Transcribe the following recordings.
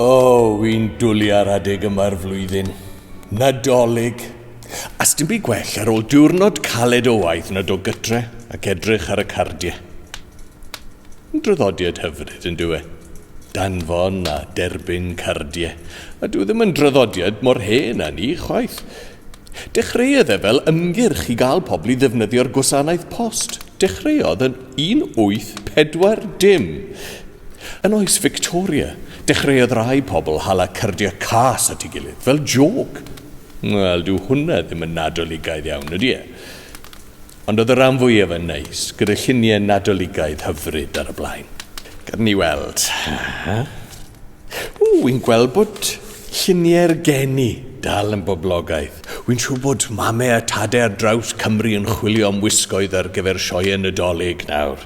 Wy'n dwlu ar adeg yma'r flwyddyn. Nadolig. A s'dim byd gwell ar ôl diwrnod caled o waith nad o gytre ac edrych ar y cardiau. Draddodiad hyfryd yn dwi. Danfon a derbyn cardiau. A dwi ddim yn draddodiad mor hen â ni chwaith. Dechreuodd fel ymgyrch i gael pobl i ddefnyddio'r gwasanaeth post. Dechreuodd yn 1840. Yn oes Victoria, dechreuodd rai pobl hala cardiau cas at ei gilydd fel joc. Wel, dyw hwnna ddim yn nadoligaidd iawn, ydy e? Ond oedd y rhan fwyaf yn neis, gyda lluniau nadoligaidd hyfryd ar y blaen. Gad ni weld. Wy'n gweld bod lluniau'r geni dal yn boblogaidd. Wy'n siŵr bod mamau a tadau ar draws Cymru yn chwilio am wisgoedd ar gyfer sioe Nadolig nawr.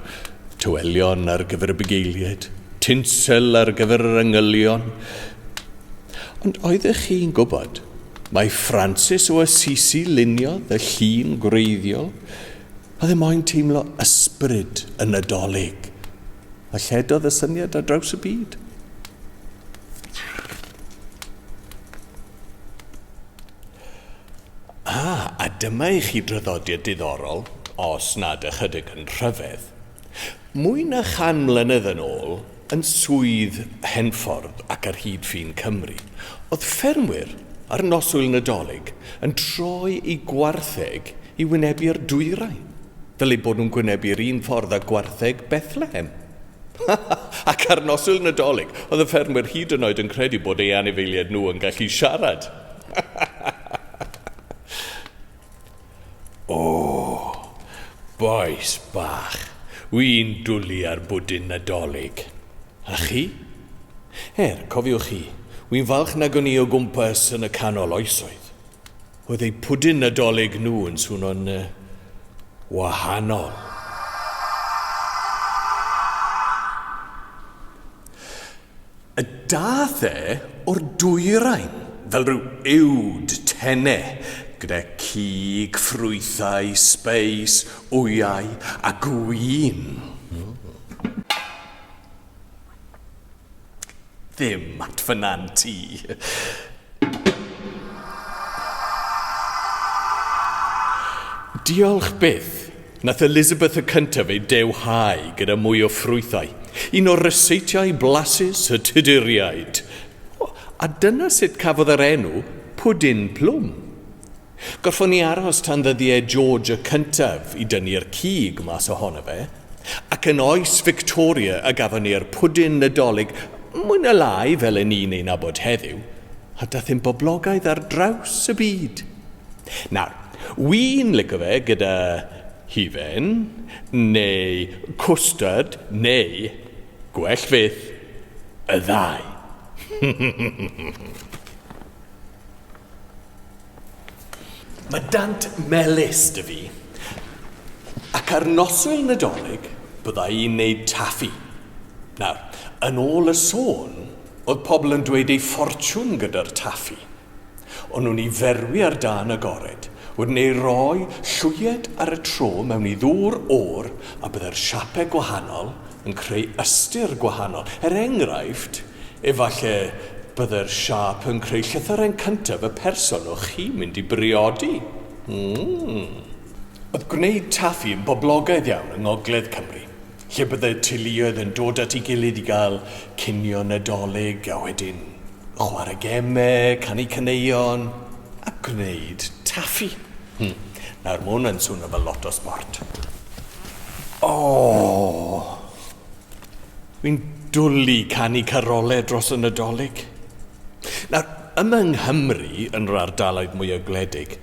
Tywelion ar gyfer y bugeiliaid, tinsel ar gyfer yr angylion. Ond oeddech chi'n gwybod, mae Francis o Assisi luniodd y llun gwreiddiol, a ddim moyn teimlo ysbryd yn Nadolig, a lledodd y syniad ar draws y byd. A dyma i chi draddodiad diddorol, os nad ychydig yn rhyfedd. Mwy na 100 mlynedd yn ôl, yn swydd Henffordd ac ar hyd ffin Cymru, oedd ffermwyr ar noswyl Nadolig yn troi i gwartheg i wynebu'r dwyrain, fel eu bod nhw'n gwynebu'r un ffordd â gwartheg Bethlehem. Ac ar noswyl Nadolig, oedd y ffermwyr hyd yn oed yn credu bod ei anifeiliaid nhw yn gallu siarad. Boes bach, wy'n dwlu ar bwdin Nadolig. A chi? Cofiwch chi, wy'n falch nag o'n i o gwmpas yn y canol oesoedd. Oedd ei pwdin Nadolig nhw yn swno'n wahanol. Y dath o'r dwyrain, fel rhyw uwd tenne, gyda cig, ffrwythau, speis, wyau a gwyn. Ddim at fy nanti. Diolch byth, nath Elizabeth y cyntaf ei dewhau gyda mwy o ffrwythau, un o'r reseitiau blasus y Tuduriaid. A dyna sut cafodd yr enw Pwdin Plwm. Gorffon ni aros tan ddyddiau George y cyntaf i dynnu'r cig mas ohono fe, ac yn oes Victoria a gafon ni'r pwdin Nadolig mwy na lai fel yn un ein abod heddiw, a dath ein boblogaidd ar draws y byd. Nawr, wy'n licio fe gyda hufen, neu cwstard, neu, gwell fydd, y ddau. Mae dant melys dy fi, ac ar noswyl Nadolig byddai i'n neud taffi. Nawr, yn ôl y sôn, oedd pobl yn dweud ei ffortiwn gyda'r taffi. Ond nhw'n ei ferwi ar dan agored, wedyn ei roi llwyed ar y tro mewn i ddŵr o'r a byddai'r siapau gwahanol yn creu ystyr gwahanol. Enghraifft, efallai byddai'r siap yn creu llythyren cyntaf y person o chi mynd i briodi. Oedd gwneud taffi yn boblogaidd iawn yng Ngogledd Cymru, lle byddai teuluoedd yn dod at ei gilydd i gael cinio Nadolig, a wedyn chwarae gemau, canu caneuon, a gwneud taffi. Nawr, mae hwnna'n swnio fel lot o sport. Wy'n dwlu canu carolau dros y Nadolig. Nawr, yma yng Nghymru, yn yr ardaloedd mwy gwledig,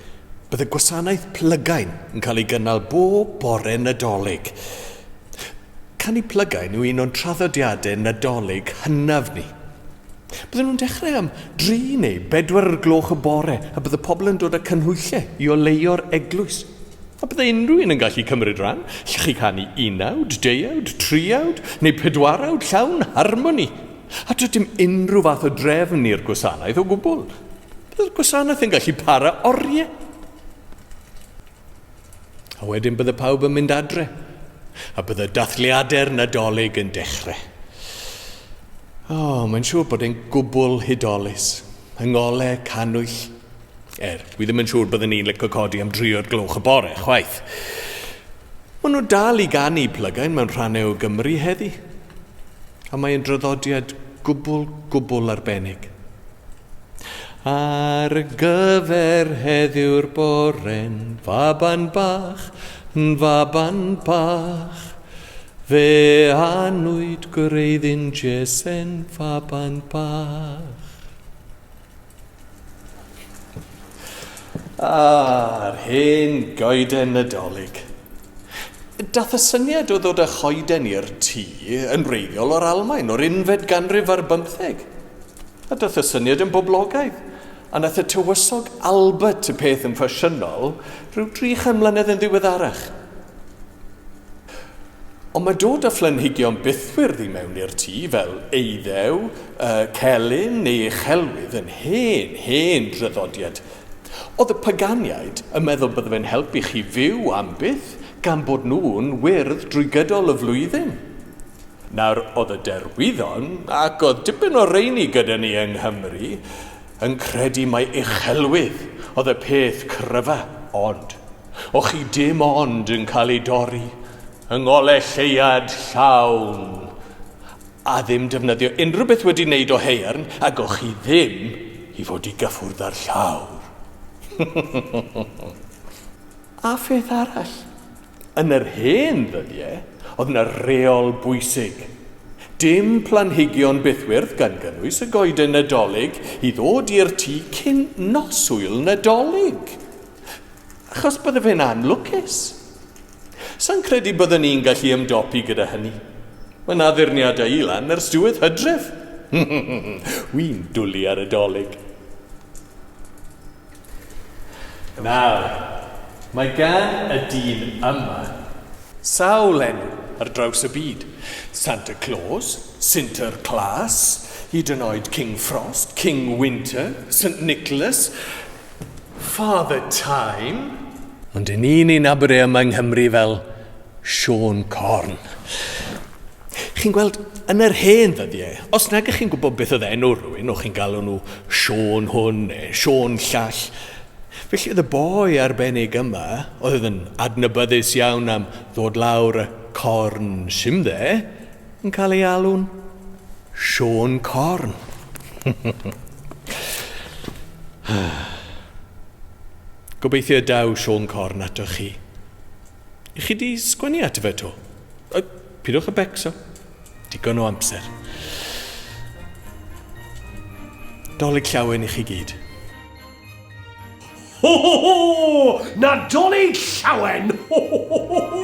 bydd y gwasanaeth plygain yn cael ei gynnal bob bore Nadolig. Canu plygain yw un o'n traddodiadau Nadolig hynaf ni. Bydden nhw'n dechrau am 3 neu 4 gloch y bore, a bydd y pobl yn dod â cynhwyllau i oleio'r eglwys. A byddai unrhyw un yn gallu cymryd rhan. Lle chi canu 1 2 3 neu 4 llawn harmoni. A dyd dim unrhyw fath o drefn i'r gwasanaeth o gwbl. Byddai'r gwasanaeth yn gallu para oriau. A wedyn bydde pawb yn mynd adre, a bydde dathliadau'r Nadolig yn dechrau. Mae'n siŵr bod e'n gwbl hudolus. Yng ngolau canwyll. Wi ddim yn siŵr byddwn ni'n licio codi am 3 o'r gloch y bore, chwaith. Maen nhw dal I ganu plygain mewn rhannau o Gymru heddi. A mae'n draddodiad gwbl arbennig. Ar gyfer heddiw'r boren, faban bach, fe anwyd gwreiddyn Jesen faban bach. A'r hen goeden Nadolig. Dath y syniad o ddod â choeden i'r tŷ yn wreiddiol o'r Almaen o'r 11 ganrif ar 15. A dath y syniad yn boblogaidd. A nath y tywysog Albert y peth yn ffasiynol rhyw 300 mlynedd yn ddiweddarach. Ond mae dod â phlanhigion bythwyrdd I mewn i'r tŷ fel eiddew, celyn neu uchelwydd yn hen draddodiad. Oedd y paganiaid yn meddwl bydde fe'n helpu chi fyw am byth gan bod nhw'n wyrdd drwy gydol y flwyddyn. Nawr, oedd y derwyddon, ac oedd dipyn o reini gyda ni yng Nghymru, yn credu mai uchelwydd oedd y peth cryfa, ond o chi dim ond yn cael ei dorri, yng ngolau lleiad llawn, a ddim defnyddio unrhyw beth wedi wneud o hearn, ac o chi ddim I fod I gyffwrdd ar llawr. A pheth arall, yn yr hen ddyddiau, oedd yna reol bwysig. Dim planhigion bythwyrdd gan gynnwys y goeden Nadolig I ddod i'r tŷ cyn noswyl Nadolig. Achos bydde fe'n anlwcus. Sa'n credu byddwn ni'n gallu ymdopi gyda hynny. Mae'n addurniadau I lan ers diwedd Hydref. Wi'n dwlu ar y Dolig. Nawr, mae gan y dyn yma sawl enw ar draws y byd. Santa Claus, Sinterklaas, hyd yn oed King Frost, King Winter, St Nicholas, Father Time. Ond yn un abri yma yng Nghymru fel Sion Corn. Chi'n gweld, yn yr hen ddyddiau, os nag ych chi'n gwybod beth oedd enw rhywun, o chi'n galw nhw Sion hwn neu Sion llall, felly oedd y boi arbennig yma, oedd yn adnabyddus iawn am ddod lawr y corn simdde, yn cael ei alw'n Sion Corn. Gobeithio daw Sion Corn atoch chi. I chi di sgwennu ato fe to? Pidwch y becso. Digon o amser. Dolig llawen I chi gyd. Ho, ho, ho! Nadolig llawen! Ho, ho, ho, ho!